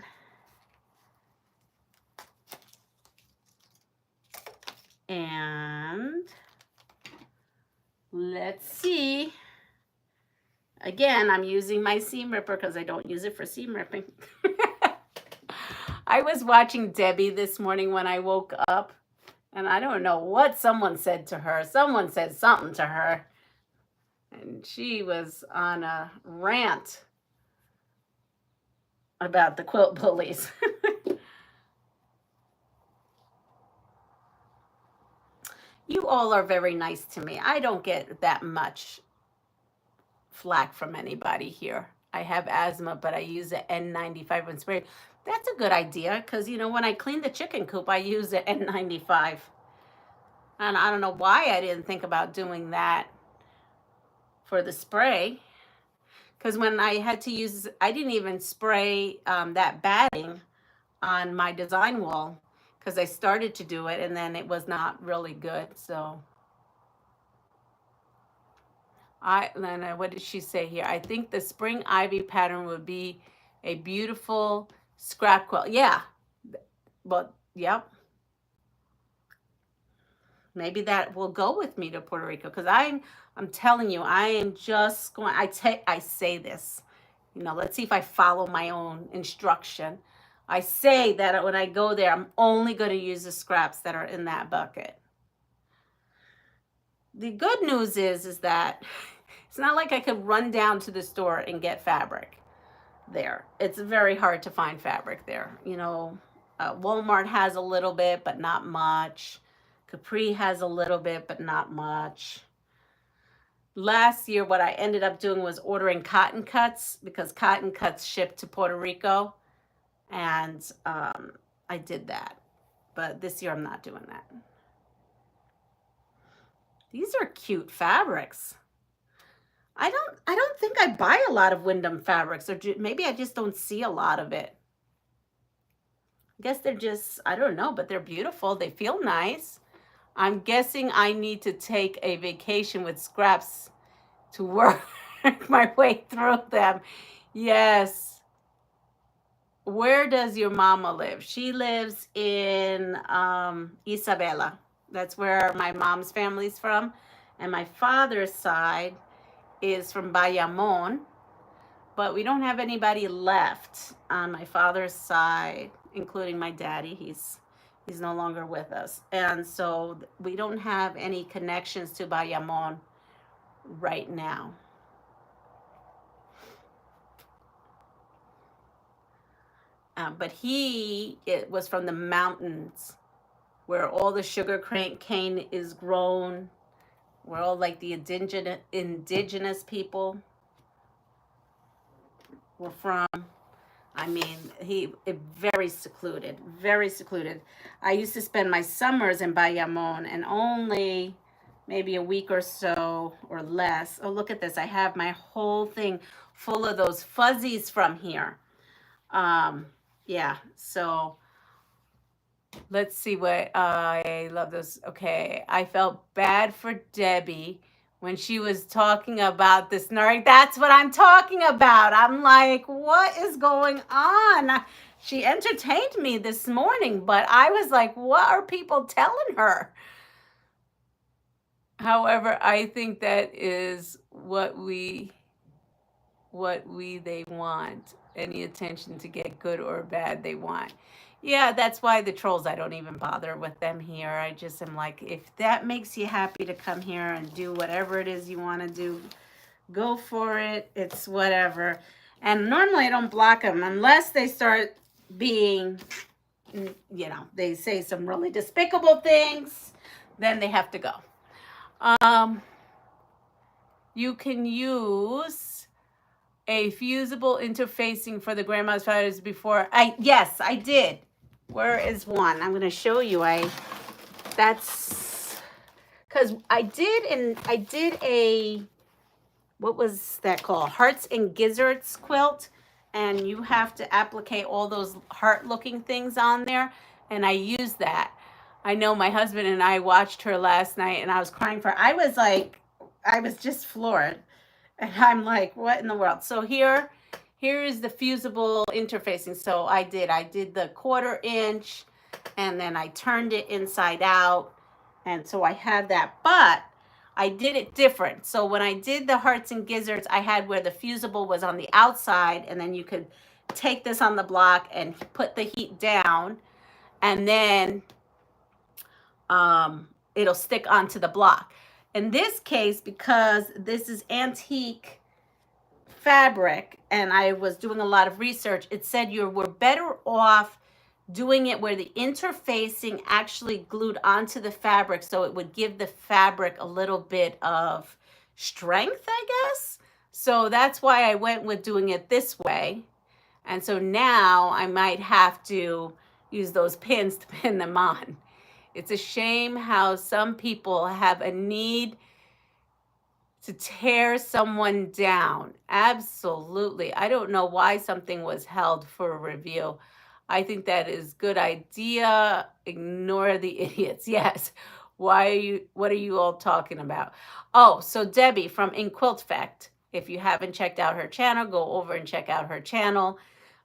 And let's see. Again, I'm using my seam ripper because I don't use it for seam ripping. I was watching Debbie this morning when I woke up, and I don't know what someone said to her. Someone said something to her, and she was on a rant about the quilt bullies. You all are very nice to me. I don't get that much flack from anybody here. I have asthma, but I use the N95 when sprayed. That's a good idea because, you know, when I clean the chicken coop, I use the N95. And I don't know why I didn't think about doing that for the spray. Because when I had to use, I didn't even spray that batting on my design wall because I started to do it and then it was not really good. So what did she say here? I think the spring ivy pattern would be a beautiful scrap quilt. Yeah, but yep. Maybe that will go with me to Puerto Rico because I'm telling you, I am just going. I say this, you know. Let's see if I follow my own instruction. I say that when I go there, I'm only going to use the scraps that are in that bucket. The good news is that it's not like I could run down to the store and get fabric there. It's very hard to find fabric there. You know, Walmart has a little bit, but not much. Capri has a little bit, but not much. Last year, what I ended up doing was ordering cotton cuts because cotton cuts shipped to Puerto Rico. And I did that. But this year, I'm not doing that. These are cute fabrics. I don't think I buy a lot of Wyndham fabrics, or maybe I just don't see a lot of it. I guess they're just, I don't know, but they're beautiful. They feel nice. I'm guessing I need to take a vacation with scraps to work my way through them. Yes. Where does your mama live? She lives in Isabela. That's where my mom's family's from. And my father's side is from Bayamon. But we don't have anybody left on my father's side, including my daddy. He's no longer with us. And so we don't have any connections to Bayamon right now. But it was from the mountains where all the sugar cane is grown. We're all like the indigenous people were from. I mean, very secluded, very secluded. I used to spend my summers in Bayamon and only maybe a week or so or less. Oh, look at this. I have my whole thing full of those fuzzies from here. Yeah, so let's see what I love those. Okay, I felt bad for Debbie when she was talking about the snark. That's what I'm talking about. I'm like, what is going on? She entertained me this morning, but I was like, what are people telling her? However, I think that is what they want. Any attention to get good or bad they want. Yeah, that's why the trolls, I don't even bother with them here. I just am like, if that makes you happy to come here and do whatever it is you want to do, go for it. It's whatever. And normally I don't block them unless they start being, they say some really despicable things, then they have to go. Um, you can use a fusible interfacing for the grandma's fighters before. Yes, I did. Where is one? I'm going to show you. That's because I did a, what was that called? Hearts and Gizzards quilt. And you have to applicate all those heart looking things on there. And I used that. I know my husband and I watched her last night and I was crying for, I was just floored. And I'm like, what in the world? So here is the fusible interfacing. So I did the 1/4 inch and then I turned it inside out. And so I had that, but I did it different. So when I did the hearts and gizzards, I had where the fusible was on the outside and then you could take this on the block and put the heat down and then it'll stick onto the block. In this case, because this is antique fabric and I was doing a lot of research, it said you were better off doing it where the interfacing actually glued onto the fabric so it would give the fabric a little bit of strength, I guess. So that's why I went with doing it this way. And so now I might have to use those pins to pin them on. It's a shame how some people have a need to tear someone down. Absolutely. I don't know why something was held for a review. I think that is good idea. Ignore the idiots. Yes. What are you all talking about? Oh, so Debbie from In Quilt Fact. If you haven't checked out her channel, go over and check out her channel.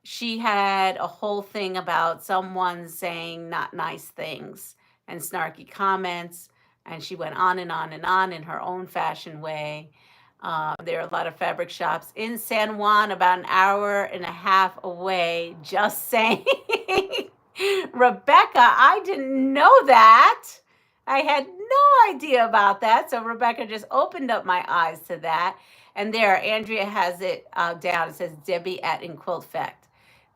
She had a whole thing about someone saying not nice things and snarky comments. And she went on and on and on in her own fashion way. There are a lot of fabric shops in San Juan, about an hour and a half away. Just saying. Rebecca, I didn't know that. I had no idea about that. So Rebecca just opened up my eyes to that. And there, Andrea has it down. It says Debbie at In Quilt Fact.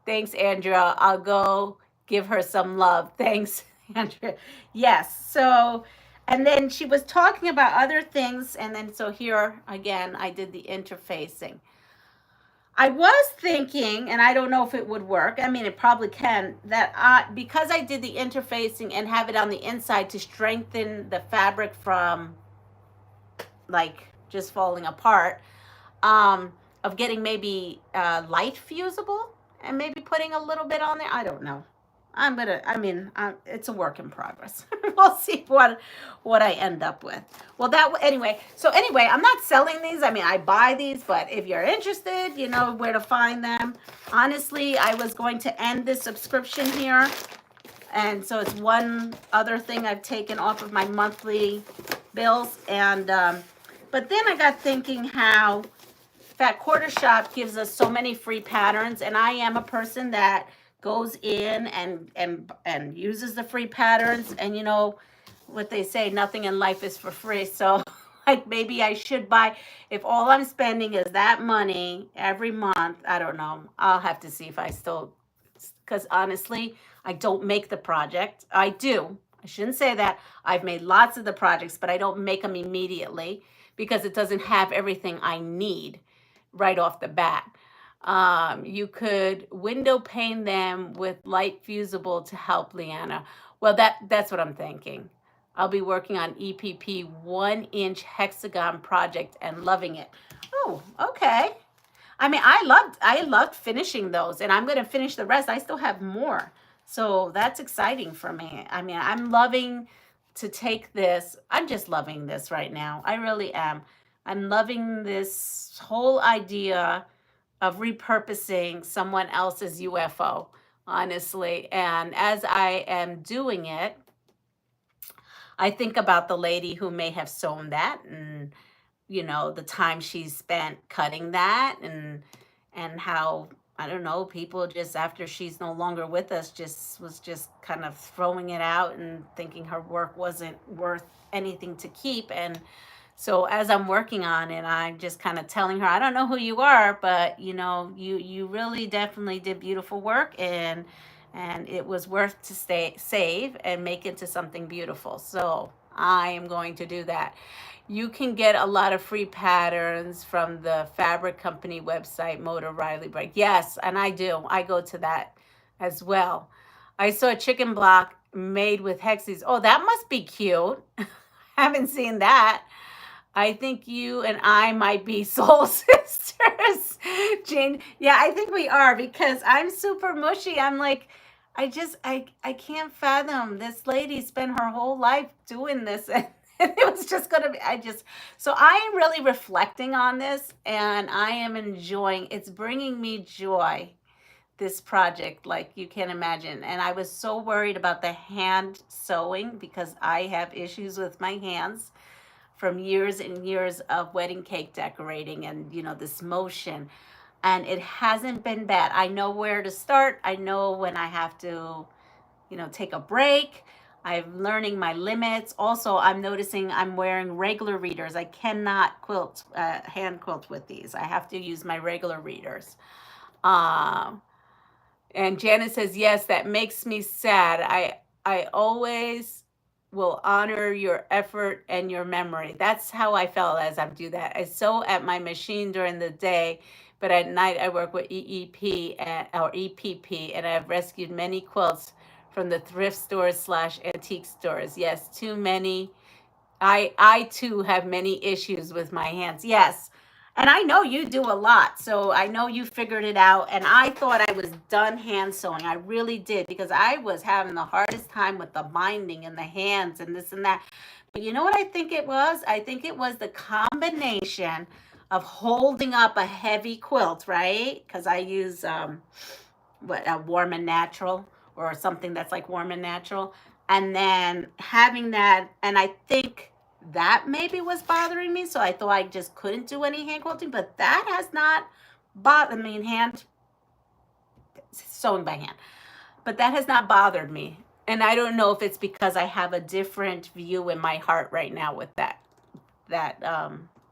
Thanks, Andrea. I'll go give her some love. Thanks, Andrea. Yes. So, and then she was talking about other things. And then so here again, I did the interfacing. I was thinking, and I don't know if it would work. I mean, it probably can, that because I did the interfacing and have it on the inside to strengthen the fabric from like just falling apart, of getting maybe light fusible and maybe putting a little bit on there. I don't know. It's a work in progress. We'll see what I end up with. Well, anyway, I'm not selling these. I mean, I buy these, but if you're interested, you know where to find them. Honestly, I was going to end this subscription here. And so it's one other thing I've taken off of my monthly bills. And, but then I got thinking how Fat Quarter Shop gives us so many free patterns. And I am a person that goes in and uses the free patterns, and you know what they say, nothing in life is for free. So like maybe I should buy, if all I'm spending is that money every month. I don't know, I'll have to see if I still, because honestly I don't make the project. I shouldn't say that. I've made lots of the projects, but I don't make them immediately because it doesn't have everything I need right off the bat. You could window pane them with light fusible to help, Leanna. Well, that's what I'm thinking. I'll be working on EPP 1-inch hexagon project and loving it. Oh, okay. I mean, I loved finishing those, and I'm going to finish the rest. I still have more. So that's exciting for me. I mean, I'm loving to take this. I'm just loving this right now. I really am. I'm loving this whole idea of repurposing someone else's UFO, honestly. And as I am doing it, I think about the lady who may have sewn that, and you know, the time she spent cutting that, and how I don't know, people just after she's no longer with us was just kind of throwing it out and thinking her work wasn't worth anything to keep. And so as I'm working on it, I'm just kind of telling her, I don't know who you are, but you really definitely did beautiful work, and it was worth to save and make into something beautiful. So I am going to do that. You can get a lot of free patterns from the fabric company website, Motor Riley Break. Yes, and I do. I go to that as well. I saw a chicken block made with hexes. Oh, that must be cute. Haven't seen that. I think you and I might be soul sisters, Jane. Yeah, I think we are because I'm super mushy. I'm like, I can't fathom this lady spent her whole life doing this, and it was just gonna be. So I am really reflecting on this, and I am enjoying. It's bringing me joy. This project, like you can imagine. And I was so worried about the hand sewing because I have issues with my hands from years and years of wedding cake decorating and this motion, and it hasn't been bad. I know where to start. I know when I have to take a break. I'm learning my limits. Also, I'm noticing I'm wearing regular readers. I cannot hand quilt with these. I have to use my regular readers. And Janet says, yes, that makes me sad. I always will honor your effort and your memory. That's how I felt as I do that. I sew at my machine during the day, but at night I work with or EPP, and I've rescued many quilts from the thrift stores / antique stores. Yes, too many. I too have many issues with my hands. Yes. And I know you do a lot. So I know you figured it out. And I thought I was done hand sewing. I really did, because I was having the hardest time with the binding and the hands and this and that. But you know what I think it was? I think it was the combination of holding up a heavy quilt, right? Because I use a Warm and Natural, or something that's like Warm and Natural. And then having that, and I think that maybe was bothering me. So I thought I just couldn't do any hand quilting, but that has not bothered me. Hand sewing by hand, but that has not bothered me. And I don't know if it's because I have a different view in my heart right now with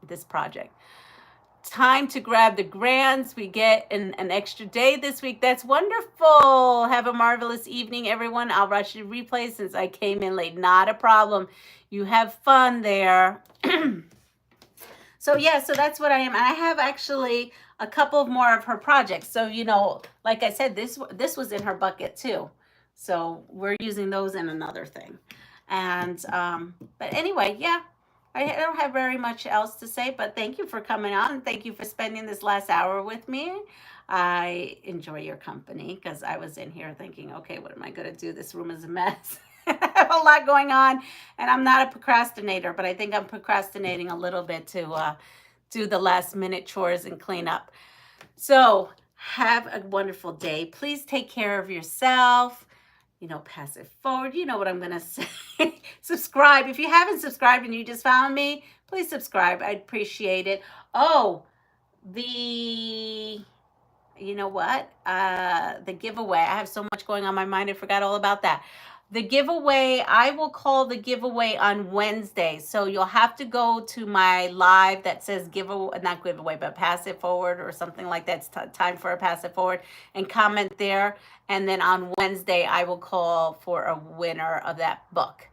this project. Time to grab the grants. We get an extra day this week. That's wonderful. Have a marvelous evening, everyone. I'll rush the replay since I came in late. Not a problem. You have fun there. So yeah, so that's what I am. And I have actually a couple of more of her projects. So, like I said, this was in her bucket too. So we're using those in another thing. And, but anyway, yeah. I don't have very much else to say, but thank you for coming on. Thank you for spending this last hour with me. I enjoy your company because I was in here thinking, okay, what am I going to do? This room is a mess. I have a lot going on, and I'm not a procrastinator, but I think I'm procrastinating a little bit to do the last minute chores and clean up. So have a wonderful day. Please take care of yourself. Pass it forward. You know what I'm going to say. Subscribe. If you haven't subscribed and you just found me, please subscribe. I'd appreciate it. Oh, you know what? The giveaway. I have so much going on my mind. I forgot all about that. The giveaway, I will call the giveaway on Wednesday. So you'll have to go to my live that says not giveaway, but pass it forward or something like that. It's time for a pass it forward, and comment there. And then on Wednesday, I will call for a winner of that book.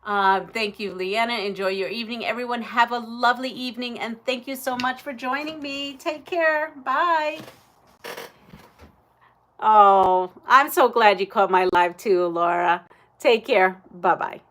Thank you, Leanna. Enjoy your evening. Everyone, have a lovely evening. And thank you so much for joining me. Take care. Bye. Oh, I'm so glad you caught my live too, Laura. Take care. Bye-bye.